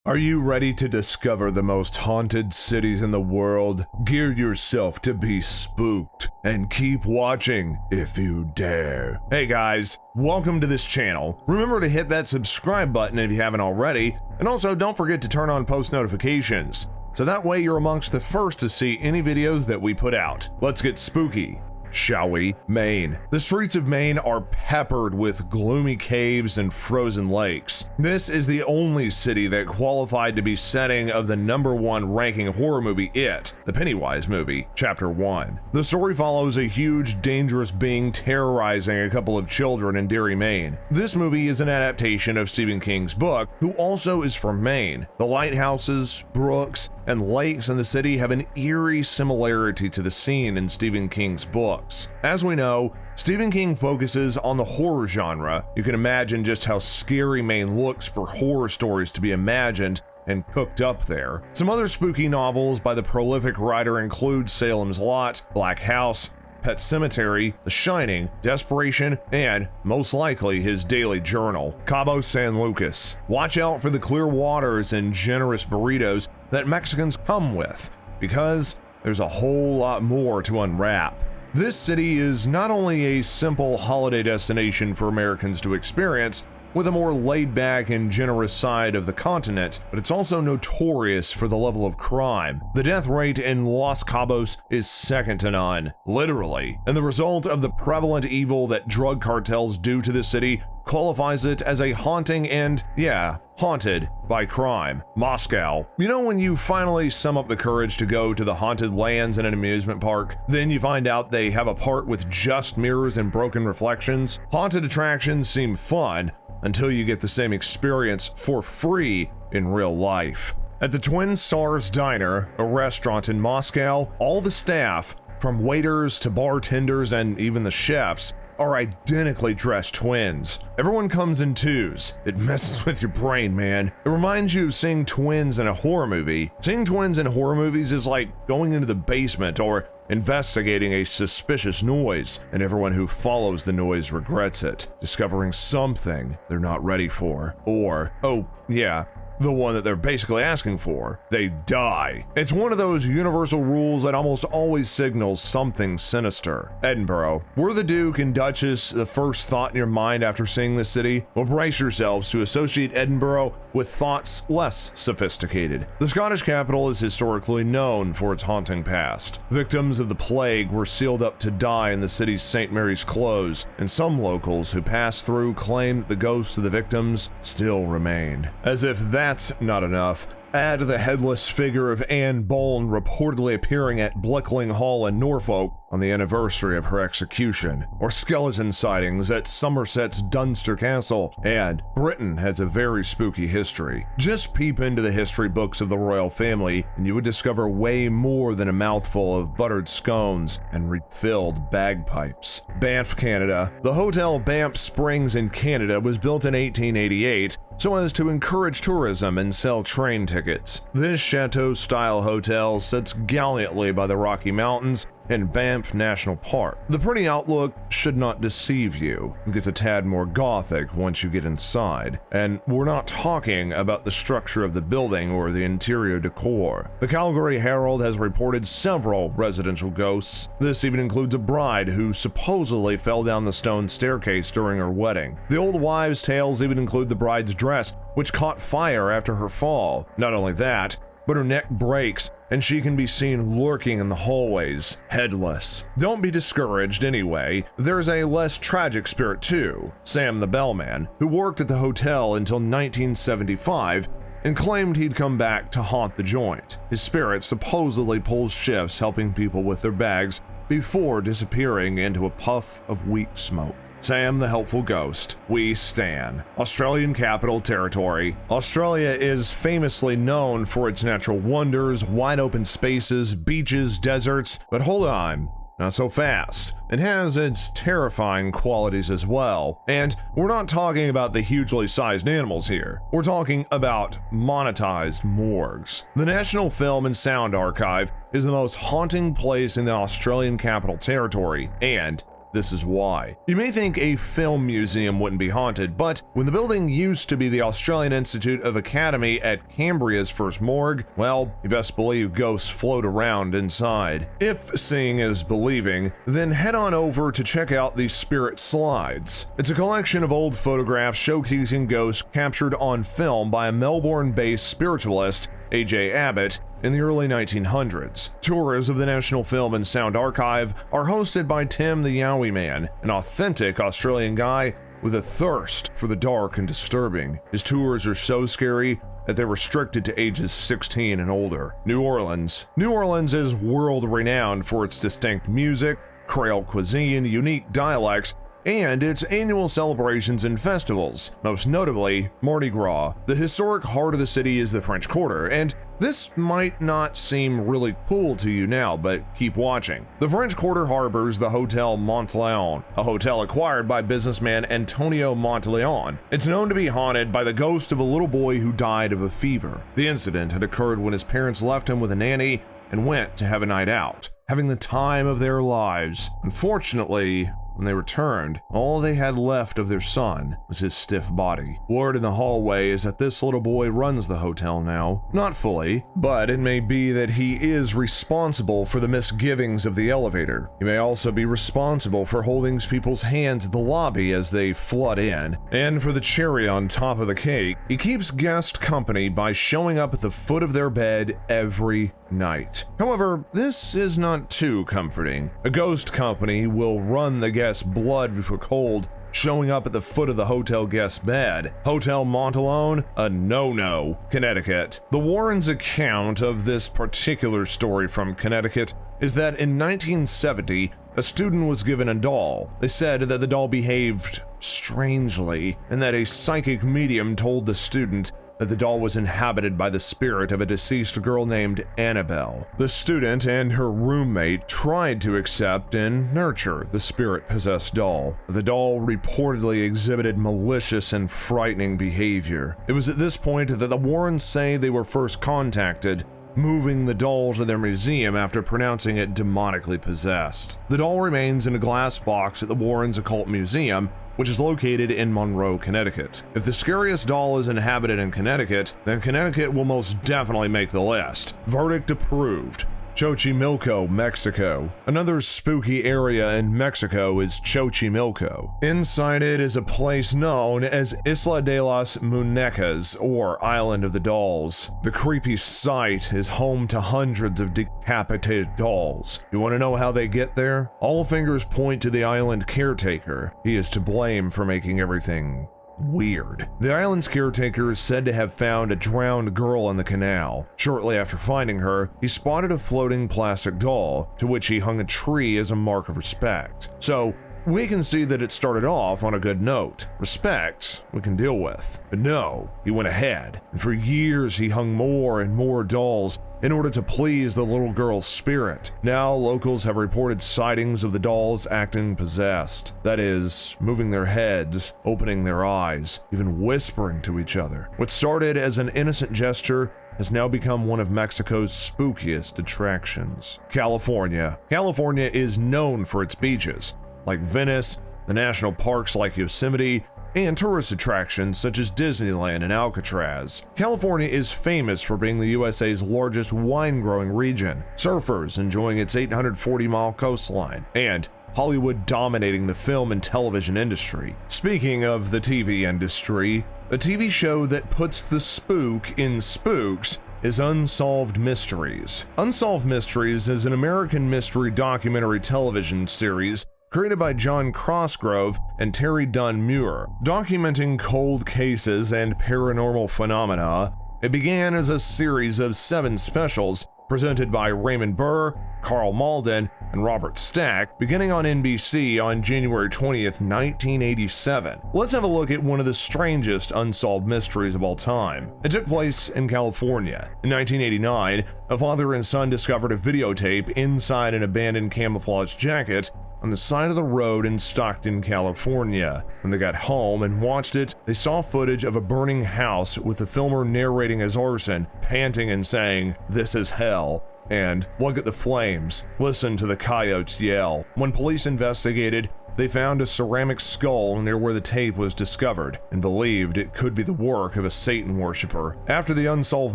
Are you ready to discover the most haunted cities in the world? Gear yourself to be spooked and keep watching if you dare. Hey guys, welcome to this channel. Remember to hit that subscribe button if you haven't already, and also don't forget to turn on post notifications, so that way you're amongst the first to see any videos that we put out. Let's get spooky, shall we? Maine. The streets of Maine are peppered with gloomy caves and frozen lakes. This is the only city that qualified to be setting of the #1 ranking horror movie It, the Pennywise movie, Chapter 1. The story follows a huge, dangerous being terrorizing a couple of children in Derry, Maine. This movie is an adaptation of Stephen King's book, who also is from Maine. The lighthouses, brooks, and lakes in the city have an eerie similarity to the scene in Stephen King's books. As we know, Stephen King focuses on the horror genre. You can imagine just how scary Maine looks for horror stories to be imagined and cooked up there. Some other spooky novels by the prolific writer include Salem's Lot, Black House, Pet Sematary, The Shining, Desperation, and, most likely, his daily journal, Cabo San Lucas. Watch out for the clear waters and generous burritos that Mexicans come with, because there's a whole lot more to unwrap. This city is not only a simple holiday destination for Americans to experience, with a more laid-back and generous side of the continent, but it's also notorious for the level of crime. The death rate in Los Cabos is second to none, literally, and the result of the prevalent evil that drug cartels do to the city qualifies it as a haunting and, yeah, haunted by crime. Moscow. You know when you finally sum up the courage to go to the haunted lands in an amusement park, then you find out they have a part with just mirrors and broken reflections? Haunted attractions seem fun, until you get the same experience for free in real life. At the Twin Stars Diner, a restaurant in Moscow, all the staff, from waiters to bartenders and even the chefs, are identically dressed twins. Everyone comes in twos. It messes with your brain, man. It reminds you of seeing twins in a horror movie. Seeing twins in horror movies is like going into the basement or investigating a suspicious noise, and everyone who follows the noise regrets it, discovering something they're not ready for. Or, oh yeah, the one that they're basically asking for. They die. It's one of those universal rules that almost always signals something sinister. Edinburgh. Were the Duke and Duchess the first thought in your mind after seeing this city? Well, brace yourselves to associate Edinburgh with thoughts less sophisticated. The Scottish capital is historically known for its haunting past. Victims of the plague were sealed up to die in the city's St. Mary's Close, and some locals who passed through claim that the ghosts of the victims still remain. As if that's not enough, add the headless figure of Anne Boleyn reportedly appearing at Blickling Hall in Norfolk on the anniversary of her execution, or skeleton sightings at Somerset's Dunster Castle, and Britain has a very spooky history. Just peep into the history books of the royal family and you would discover way more than a mouthful of buttered scones and refilled bagpipes. Banff, Canada. The Hotel Banff Springs in Canada was built in 1888 so as to encourage tourism and sell train tickets. This chateau-style hotel sits gallantly by the Rocky Mountains in Banff National Park. The pretty outlook should not deceive you. It gets a tad more gothic once you get inside, and we're not talking about the structure of the building or the interior decor. The Calgary Herald has reported several residential ghosts. This even includes a bride who supposedly fell down the stone staircase during her wedding. The old wives' tales even include the bride's dress, which caught fire after her fall. Not only that, but her neck breaks and she can be seen lurking in the hallways, headless. Don't be discouraged anyway, there's a less tragic spirit too. Sam the bellman, who worked at the hotel until 1975 and claimed he'd come back to haunt the joint. His spirit supposedly pulls shifts helping people with their bags before disappearing into a puff of weak smoke. Sam the helpful ghost. We stan. Australian Capital Territory. Australia is famously known for its natural wonders, wide open spaces, beaches, deserts, but hold on. Not so fast. It has its terrifying qualities as well. And we're not talking about the hugely sized animals here. We're talking about monetized morgues. The National Film and Sound Archive is the most haunting place in the Australian Capital Territory, and This is why. You may think a film museum wouldn't be haunted, but when the building used to be the Australian Institute of Academy at Cambria's first morgue, well, you best believe ghosts float around inside. If seeing is believing, then head on over to check out the Spirit Slides. It's a collection of old photographs showcasing ghosts captured on film by a Melbourne-based spiritualist, A.J. Abbott, in the early 1900s. Tours of the National Film and Sound Archive are hosted by Tim the Yowie Man, an authentic Australian guy with a thirst for the dark and disturbing. His tours are so scary that they're restricted to ages 16 and older. New Orleans. New Orleans is world-renowned for its distinct music, Creole cuisine, unique dialects, and its annual celebrations and festivals, most notably Mardi Gras. The historic heart of the city is the French Quarter, and this might not seem really cool to you now, but keep watching. The French Quarter harbors the Hotel Montleon, a hotel acquired by businessman Antonio Montleon. It's known to be haunted by the ghost of a little boy who died of a fever. The incident had occurred when his parents left him with a nanny and went to have a night out, having the time of their lives. Unfortunately, when they returned, all they had left of their son was his stiff body. Word in the hallway is that this little boy runs the hotel now. Not fully, but it may be that he is responsible for the misgivings of the elevator. He may also be responsible for holding people's hands at the lobby as they flood in. And for the cherry on top of the cake, he keeps guests company by showing up at the foot of their bed every night. However, this is not too comforting. A ghost company will run the guest's blood for cold, showing up at the foot of the hotel guest's bed. Hotel Montleon, a no-no. Connecticut. The Warrens' account of this particular story from Connecticut is that in 1970, a student was given a doll. They said that the doll behaved strangely, and that a psychic medium told the student that the doll was inhabited by the spirit of a deceased girl named Annabelle. The student and her roommate tried to accept and nurture the spirit-possessed doll. The doll reportedly exhibited malicious and frightening behavior. It was at this point that the Warrens say they were first contacted, moving the doll to their museum after pronouncing it demonically possessed. The doll remains in a glass box at the Warrens Occult Museum, which is located in Monroe, Connecticut. If the scariest doll is inhabited in Connecticut, then Connecticut will most definitely make the list. Verdict approved. Xochimilco, Mexico. Another spooky area in Mexico is Xochimilco. Inside it is a place known as Isla de las Muñecas, or Island of the Dolls. The creepy site is home to hundreds of decapitated dolls. You want to know how they get there? All fingers point to the island caretaker. He is to blame for making everything weird. The island's caretaker is said to have found a drowned girl in the canal. Shortly after finding her, he spotted a floating plastic doll, to which he hung a tree as a mark of respect. So, we can see that it started off on a good note. Respect, we can deal with. But no, he went ahead, and for years he hung more and more dolls in order to please the little girl's spirit. Now, locals have reported sightings of the dolls acting possessed. That is, moving their heads, opening their eyes, even whispering to each other. What started as an innocent gesture has now become one of Mexico's spookiest attractions. California. California is known for its beaches, like Venice, the national parks like Yosemite, and tourist attractions such as Disneyland and Alcatraz. California is famous for being the USA's largest wine-growing region, surfers enjoying its 840-mile coastline, and Hollywood dominating the film and television industry. Speaking of the TV industry, a TV show that puts the spook in spooks is Unsolved Mysteries. Unsolved Mysteries is an American mystery documentary television series created by John Crossgrove and Terry Dunn Muir, documenting cold cases and paranormal phenomena. It began as a series of 7 specials presented by Raymond Burr, Carl Malden, and Robert Stack, beginning on NBC on January 20th, 1987. Let's have a look at one of the strangest unsolved mysteries of all time. It took place in California. In 1989, a father and son discovered a videotape inside an abandoned camouflage jacket on the side of the road in Stockton, California. When they got home and watched it, they saw footage of a burning house with the filmer narrating his arson, panting and saying, "This is hell," and "Look at the flames, listen to the coyotes yell." When police investigated, They found a ceramic skull near where the tape was discovered and believed it could be the work of a Satan worshiper. After the Unsolved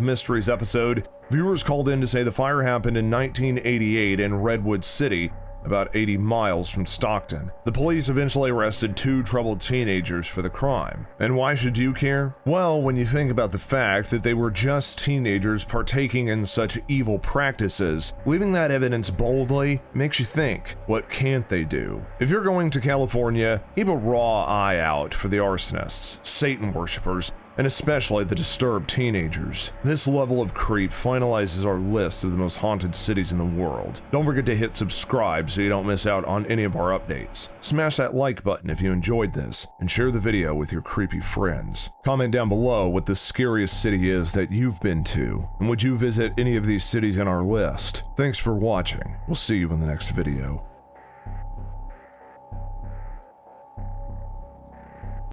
Mysteries episode, viewers called in to say the fire happened in 1988 in Redwood City, about 80 miles from Stockton. The police eventually arrested 2 troubled teenagers for the crime. And why should you care? Well, when you think about the fact that they were just teenagers partaking in such evil practices, leaving that evidence boldly makes you think, what can't they do? If you're going to California, keep a raw eye out for the arsonists, Satan worshippers, and especially the disturbed teenagers. This level of creep finalizes our list of the most haunted cities in the world. Don't forget to hit subscribe so you don't miss out on any of our updates. Smash that like button if you enjoyed this, and share the video with your creepy friends. Comment down below what the scariest city is that you've been to, and would you visit any of these cities in our list? Thanks for watching. We'll see you in the next video.